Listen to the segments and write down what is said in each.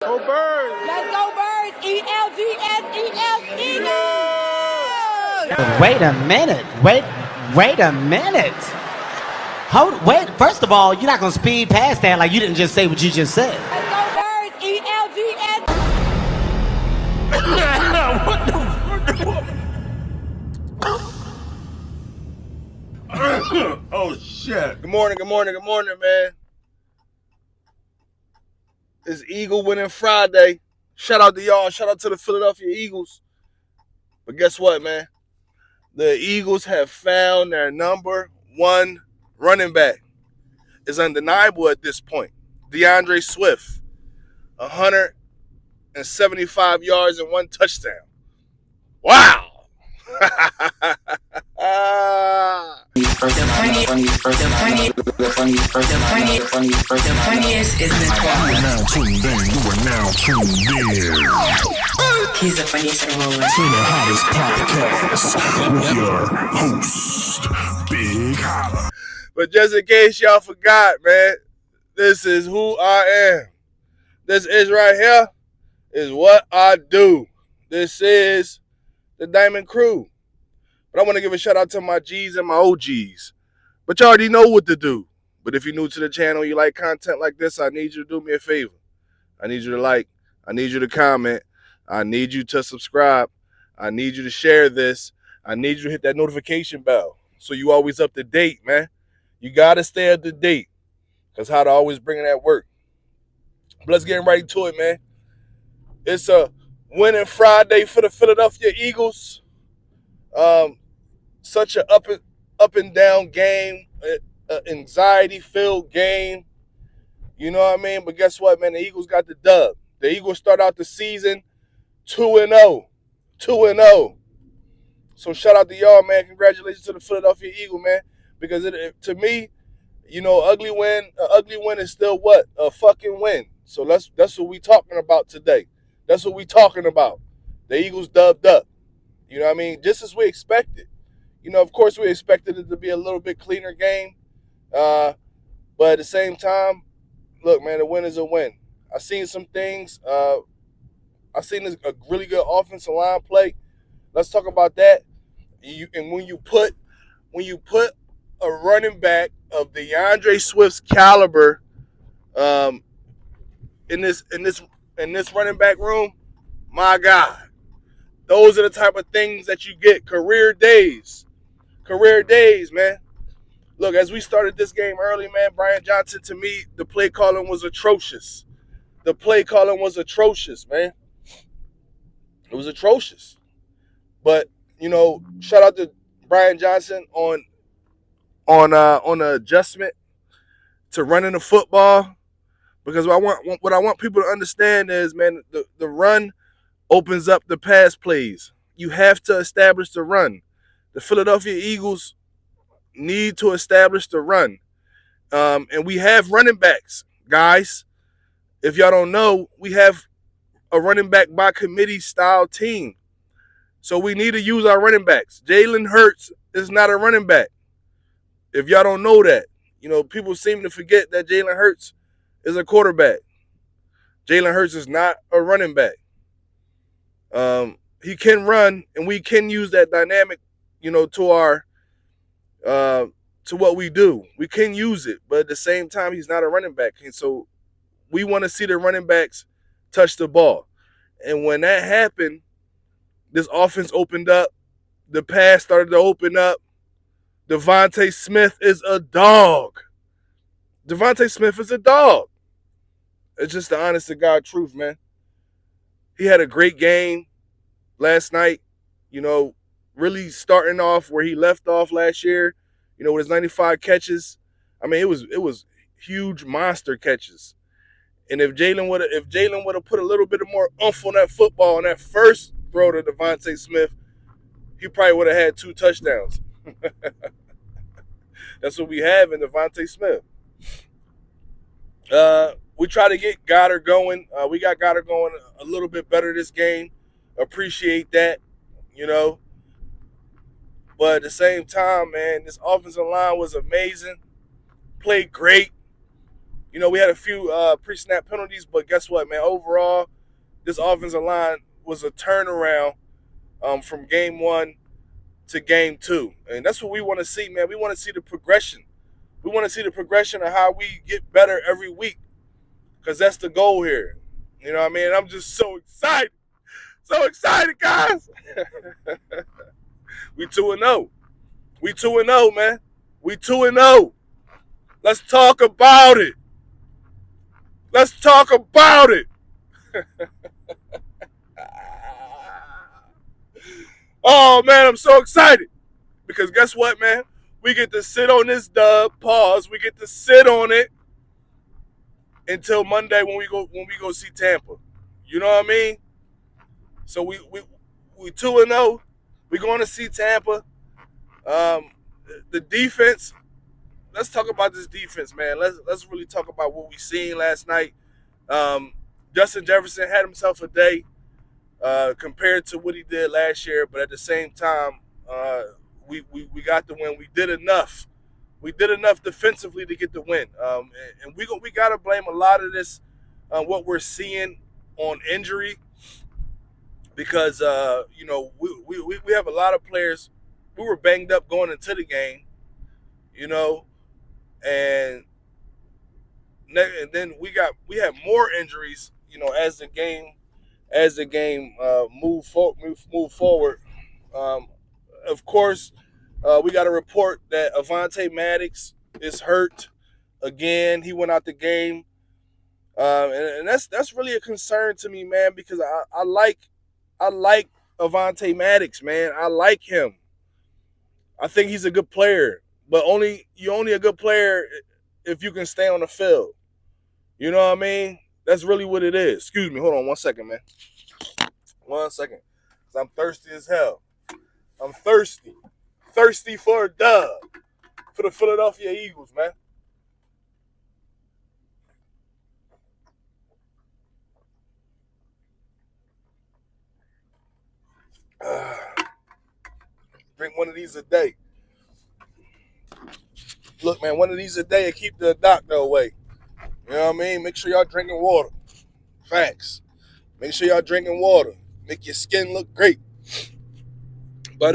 Go Birds! Let's go Birds! E-L-G-S-E-S, Eagles! Wait a minute. Wait a minute. Wait. First of all, you're not gonna speed past that like you didn't just say what you just said. Let's go Birds! E-L-G-S. Oh shit! Good morning, man. It's Eagle winning Friday. Shout out to y'all. Shout out to the Philadelphia Eagles. But guess what, man? The Eagles have found their number one running back. It's undeniable at this point. DeAndre Swift, 175 yards and 1 touchdown. Wow! The funniest is the You are now tuned in. He's the funniest in the world. To the hottest podcast with your host, Big Holla. But just in case y'all forgot, man, this is who I am. This is right here is what I do. This is the Diamond Crew. But I want to give a shout out to my G's and my OGs. But you already know what to do. But if you're new to the channel, you like content like this, I need you to do me a favor. I need you to like. I need you to comment. I need you to subscribe. I need you to share this. I need you to hit that notification bell so you always up to date, man. You got to stay up to date because how to always bring that work. But let's get right to it, man. It's a winning Friday for the Philadelphia Eagles. Such an up and down game, anxiety-filled game. You know what I mean? But guess what, man? The Eagles got the dub. The Eagles start out the season 2-0. 2-0. So shout out to y'all, man. Congratulations to the Philadelphia Eagle, man. Because to me, you know, ugly win is still what? A fucking win. So that's what we talking about today. That's what we talking about. The Eagles dubbed up. You know what I mean? Just as we expected. You know, of course, we expected it to be a little bit cleaner game. But at the same time, look, man, a win is a win. I seen some things. I seen a really good offensive line play. Let's talk about that. And when you put a running back of DeAndre Swift's caliber in this running back room, my God, those are the type of things that you get. Career days, man. Look, as we started this game early, man, Brian Johnson, to me, the play calling was atrocious. The play calling was atrocious, man. It was atrocious. But, you know, shout out to Brian Johnson on the adjustment to running the football. Because what I want people to understand is, man, the run opens up the pass plays. You have to establish the run. The Philadelphia Eagles need to establish the run. And we have running backs, guys. If y'all don't know, we have a running back by committee style team. So we need to use our running backs. Jalen Hurts is not a running back. If y'all don't know that, you know, people seem to forget that Jalen Hurts is a quarterback. Jalen Hurts is not a running back. He can run, and we can use that dynamic, you know, to our to what we do. We can use it, but at the same time, he's not a running back. And so we want to see the running backs touch the ball. And when that happened, this offense opened up. The pass started to open up. Devontae Smith is a dog. Devontae Smith is a dog. It's just the honest to God truth, man. He had a great game last night, you know, really starting off where he left off last year, you know, with his 95 catches. I mean, it was huge monster catches. And if Jalen would have put a little bit more oomph on that football on that first throw to Devontae Smith, he probably would have had 2 touchdowns. That's what we have in Devontae Smith. We try to get Goddard going. We got Goddard going a little bit better this game. Appreciate that, you know. But at the same time, man, this offensive line was amazing. Played great. We had a few pre-snap penalties, but guess what, man? Overall, this offensive line was a turnaround from game 1 to game 2. And that's what we want to see, man. We want to see the progression. We want to see the progression of how we get better every week, because that's the goal here. You know what I mean? I'm just so excited. So excited, guys. We 2-0. We 2-0, man. We 2-0. Let's talk about it. Let's talk about it. Oh, man, I'm so excited. Because guess what, man? We get to sit on this dub. Pause. We get to sit on it until Monday when we go see Tampa. You know what I mean? So we 2-0. We're going to see Tampa. The defense. Let's talk about this defense, man. Let's really talk about what we seen last night. Justin Jefferson had himself a day compared to what he did last year, but at the same time, we got the win. We did enough. We did enough defensively to get the win. And we got to blame a lot of this, what we're seeing, on injury, because we have a lot of players who were banged up going into the game, and then we had more injuries, as the game moved forward. Of course, we got a report that Avonte Maddox is hurt again. He went out the game, and that's really a concern to me, man, because I like Avonte Maddox, man. I like him. I think he's a good player, but you're only a good player if you can stay on the field. You know what I mean? That's really what it is. Excuse me. Hold on 1 second, man. 1 second. 'Cause I'm thirsty as hell. I'm thirsty. Thirsty for a dub. For the Philadelphia Eagles, man. Drink one of these a day. Look, man, one of these a day and keep the doctor away. You know what I mean? Make sure y'all drinking water. Facts. Make sure y'all drinking water. Make your skin look great. But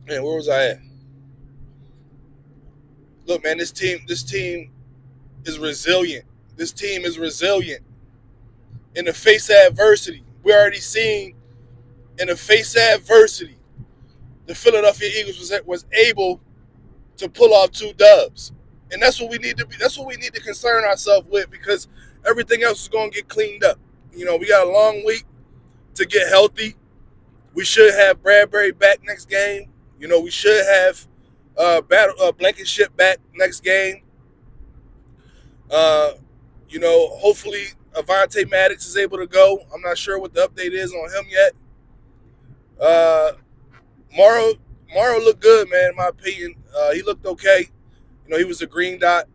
man, where was I at? Look, man, this team is resilient. This team is resilient in the face of adversity. We already seen in the face of adversity, the Philadelphia Eagles was able to pull off 2 dubs. And that's what we need to be. That's what we need to concern ourselves with, because everything else is going to get cleaned up. We got a long week to get healthy. We should have Bradbury back next game. We should have Blankenship back next game. Hopefully Avonte Maddox is able to go. I'm not sure what the update is on him yet. Morrow looked good, man, in my opinion. He looked okay. He was a green dot.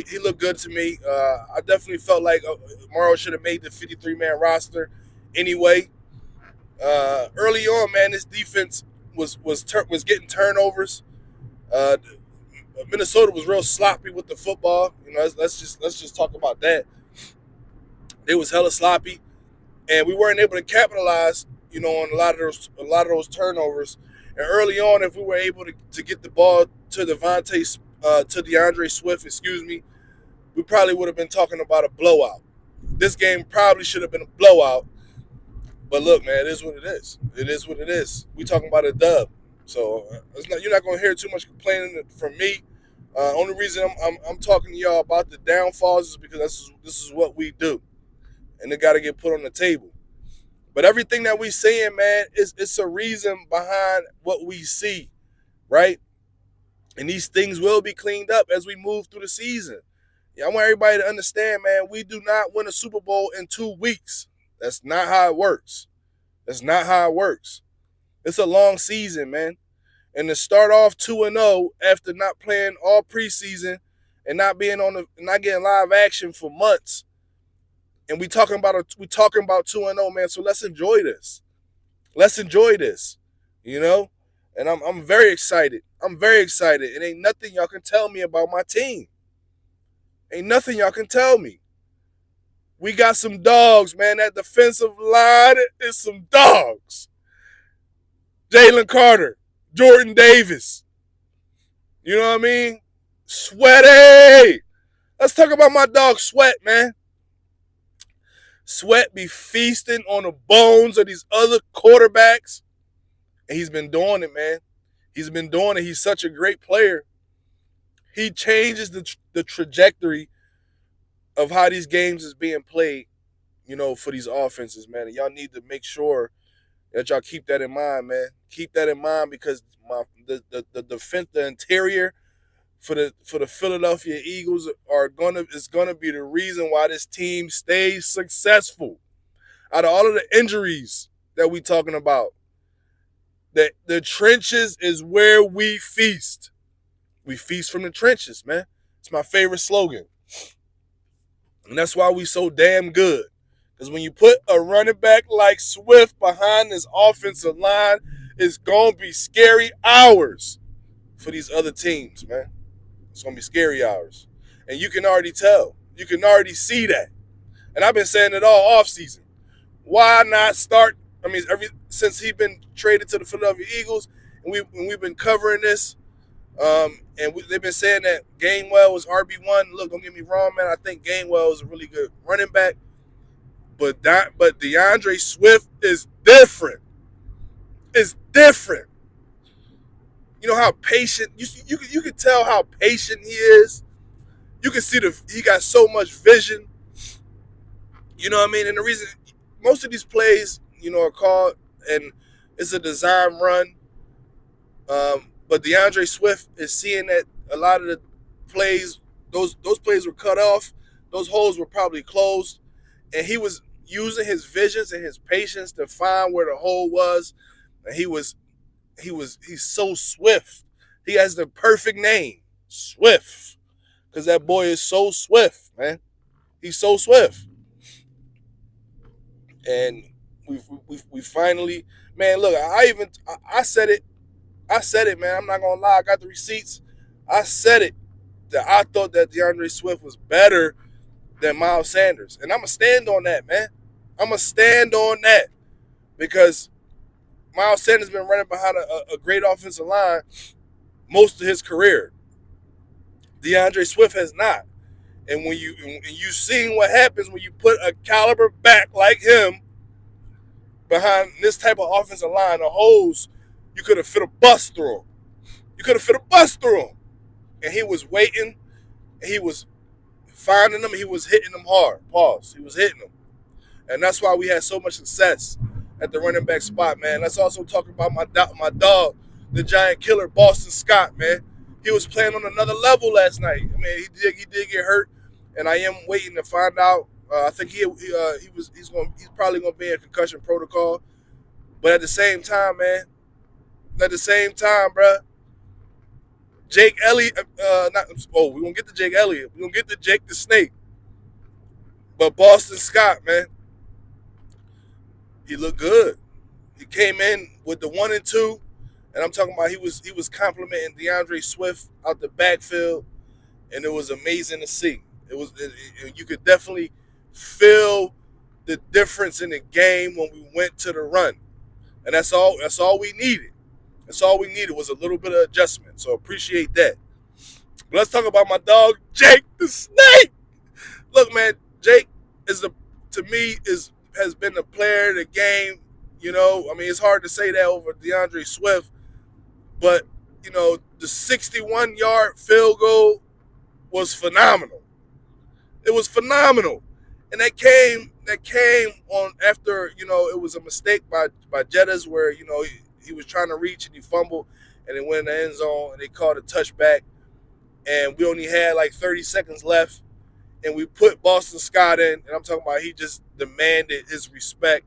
He looked good to me. I definitely felt like Morrow should have made the 53-man roster anyway. Early on, man, this defense was getting turnovers. Minnesota was real sloppy with the football. Let's just talk about that. They was hella sloppy, and we weren't able to capitalize, on a lot of those turnovers. And early on, if we were able to get the ball to DeAndre Swift, we probably would have been talking about a blowout. This game probably should have been a blowout. But look, man, it is what it is. It is what it is. We talking about a dub. So you're not going to hear too much complaining from me. Only reason I'm talking to y'all about the downfalls is because this is what we do. And it got to get put on the table. But everything that we saying, man, it's a reason behind what we see, right? And these things will be cleaned up as we move through the season. I want everybody to understand, man, we do not win a Super Bowl in 2 weeks. That's not how it works. That's not how it works. It's a long season, man. And to start off 2-0 after not playing all preseason and not getting live action for months, and we talking about 2-0, man. So let's enjoy this. Let's enjoy this, And I'm very excited. I'm very excited. And ain't nothing y'all can tell me about my team. Ain't nothing y'all can tell me. We got some dogs, man. That defensive line is some dogs. Jalen Carter, Jordan Davis. You know what I mean? Sweaty. Let's talk about my dog Sweat, man. Sweat be feasting on the bones of these other quarterbacks. And he's been doing it, man. He's been doing it. He's such a great player. He changes the trajectory of how these games is being played, you know, for these offenses, man. And y'all need to make sure that y'all keep that in mind, man. Keep that in mind because the defense, the interior for the Philadelphia Eagles is gonna be the reason why this team stays successful. Out of all of the injuries that we talking about, that the trenches is where we feast. We feast from the trenches, man. It's my favorite slogan. And that's why we so damn good. Because when you put a running back like Swift behind this offensive line, it's going to be scary hours for these other teams, man. It's going to be scary hours. And you can already tell. You can already see that. And I've been saying it all offseason. Why not start? I mean, since he's been traded to the Philadelphia Eagles, and we've been covering this, they've been saying that Gainwell was RB1. Look, don't get me wrong, man. I think Gainwell is a really good running back. But DeAndre Swift is different. It's different. You know how patient you can tell how patient he is. You can see he got so much vision. You know what I mean? And the reason most of these plays, you know, are called and it's a design run. But DeAndre Swift is seeing that a lot of the plays, those plays were cut off. Those holes were probably closed. And he was using his visions and his patience to find where the hole was. And he's so swift. He has the perfect name, Swift. Because that boy is so swift, man. He's so swift. And we finally, man, look, I said it. I said it, man. I'm not going to lie. I got the receipts. I said it. That I thought that DeAndre Swift was better than Miles Sanders. And I'm going to stand on that, man. I'm going to stand on that. Because Miles Sanders has been running behind a great offensive line most of his career. DeAndre Swift has not. And when you seen what happens when you put a caliber back like him behind this type of offensive line, the holes, you could have fit a bus through him. You could have fit a bus through him. And he was waiting, and he was finding them, and he was hitting them hard. Pause. He was hitting them. And that's why we had so much success at the running back spot, man. Let's also talk about my dog, the giant killer, Boston Scott, man. He was playing on another level last night. I mean, he did get hurt, and I am waiting to find out. I think he's probably gonna be in concussion protocol. But at the same time, man, bruh, Jake Elliott. We're gonna get to Jake Elliott. We're gonna get to Jake the Snake. But Boston Scott, man, he looked good. He came in with the 1 and 2. And I'm talking about he was complimenting DeAndre Swift out the backfield, and it was amazing to see. You could definitely feel the difference in the game when we went to the run, and that's all we needed. That's all we needed was a little bit of adjustment. So appreciate that. But let's talk about my dog Jake the Snake. Look, man, Jake has been the player of the game. You know, I mean, it's hard to say that over DeAndre Swift. But, you know, the 61-yard field goal was phenomenal. It was phenomenal. And that came on after, you know, it was a mistake by Jettas where, you know, he was trying to reach and he fumbled and it went in the end zone and they called a touchback. And we only had like 30 seconds left. And we put Boston Scott in. And I'm talking about he just demanded his respect.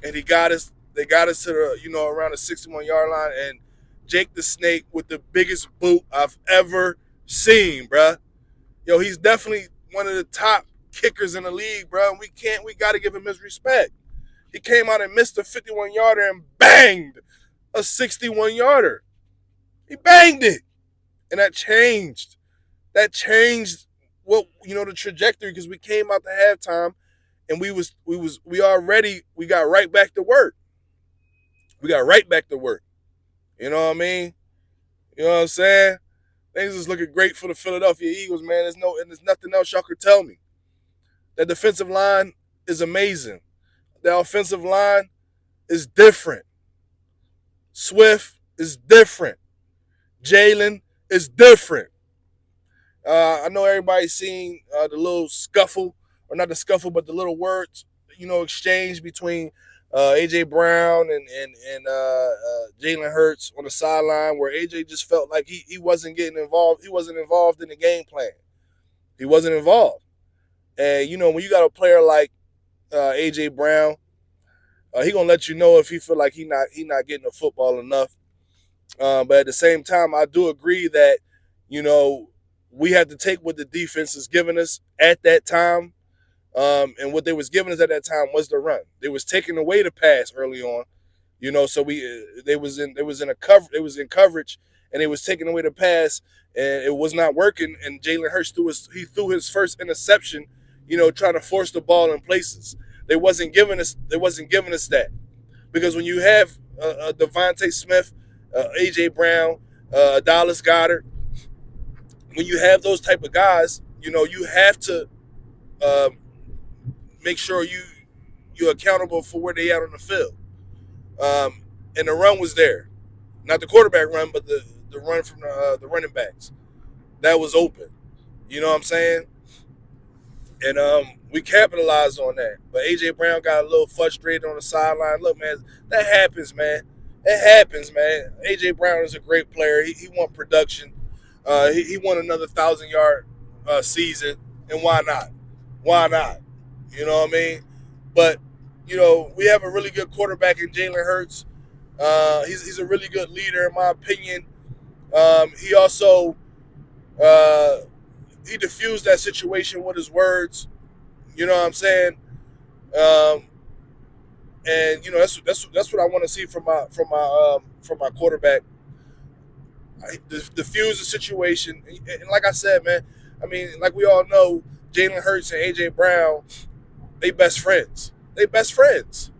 And they got us to the, you know, around the 61-yard line. And Jake the Snake with the biggest boot I've ever seen, bruh. Yo, he's definitely one of the top kickers in the league, bro. We got to give him his respect. He came out and missed a 51-yarder and banged a 61-yarder. He banged it, and that changed. That changed what the trajectory, because we came out to halftime and we got right back to work. We got right back to work. You know what I mean? You know what I'm saying? Things is looking great for the Philadelphia Eagles, man. There's nothing else y'all could tell me. That defensive line is amazing. The offensive line is different. Swift is different. Jalen is different. I know everybody's seen the little scuffle, or not the scuffle, but the little words, exchange between AJ Brown and Jalen Hurts on the sideline, where AJ just felt like he wasn't getting involved. He wasn't involved in the game plan. He wasn't involved. And when you got a player like AJ Brown, he gonna let you know if he feel like he not getting the football enough. But at the same time, I do agree that we had to take what the defense is giving us at that time. And what they was giving us at that time was the run. They was taking away the pass early on, so they was in coverage, and they was taking away the pass, and it was not working. And Jalen Hurts threw his first interception, trying to force the ball in places. They wasn't giving us that, because when you have Devontae Smith, AJ Brown, Dallas Goedert, when you have those type of guys, you have to make sure you're accountable for where they at on the field. And the run was there, not the quarterback run, but the run from the running backs. That was open. You know what I'm saying? And we capitalized on that. But AJ Brown got a little frustrated on the sideline. Look, man, that happens, man. It happens, man. AJ Brown is a great player. He won production. He won another 1,000-yard season, and why not? Why not? You know what I mean? But we have a really good quarterback in Jalen Hurts. He's a really good leader, in my opinion. He also he diffused that situation with his words. You know what I'm saying? And that's what I want to see from my quarterback. Diffuse the situation, and like I said, man, I mean, like we all know, Jalen Hurts and AJ Brown, they best friends. They best friends.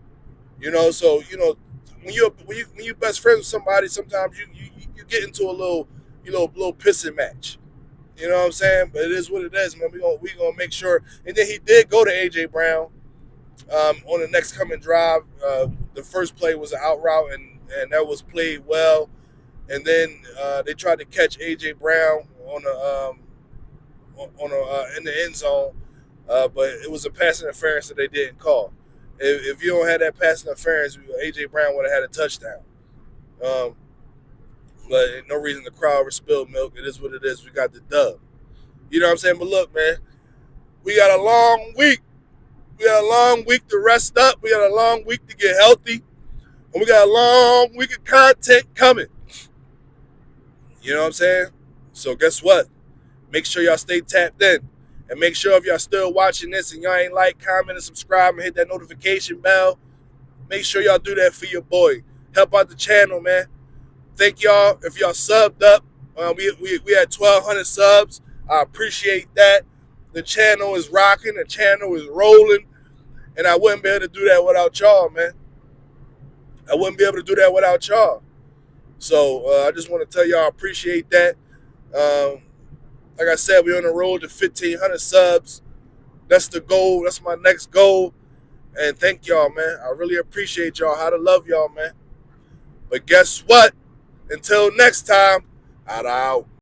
So when you best friends with somebody, sometimes you get into a little pissing match. You know what I'm saying? But it is what it is, man. We gonna make sure. And then he did go to AJ Brown on the next coming drive. The first play was an out route, and that was played well. And then they tried to catch AJ Brown in the end zone, but it was a pass interference that they didn't call. If you don't have that pass interference, AJ Brown would have had a touchdown. But no reason the crowd was spilled milk. It is what it is. We got the dub. You know what I'm saying? But look, man, we got a long week. We got a long week to rest up. We got a long week to get healthy. And we got a long week of content coming. You know what I'm saying? So guess what? Make sure y'all stay tapped in. And make sure if y'all still watching this and y'all ain't like, comment, and subscribe, and hit that notification bell, make sure y'all do that for your boy. Help out the channel, man. Thank y'all. If y'all subbed up, we had 1,200 subs. I appreciate that. The channel is rocking. The channel is rolling. And I wouldn't be able to do that without y'all, man. I wouldn't be able to do that without y'all. So I just want to tell y'all I appreciate that. Like I said, we're on the road to 1,500 subs. That's the goal. That's my next goal. And thank y'all, man. I really appreciate y'all. How to love y'all, man. But guess what? Until next time, out.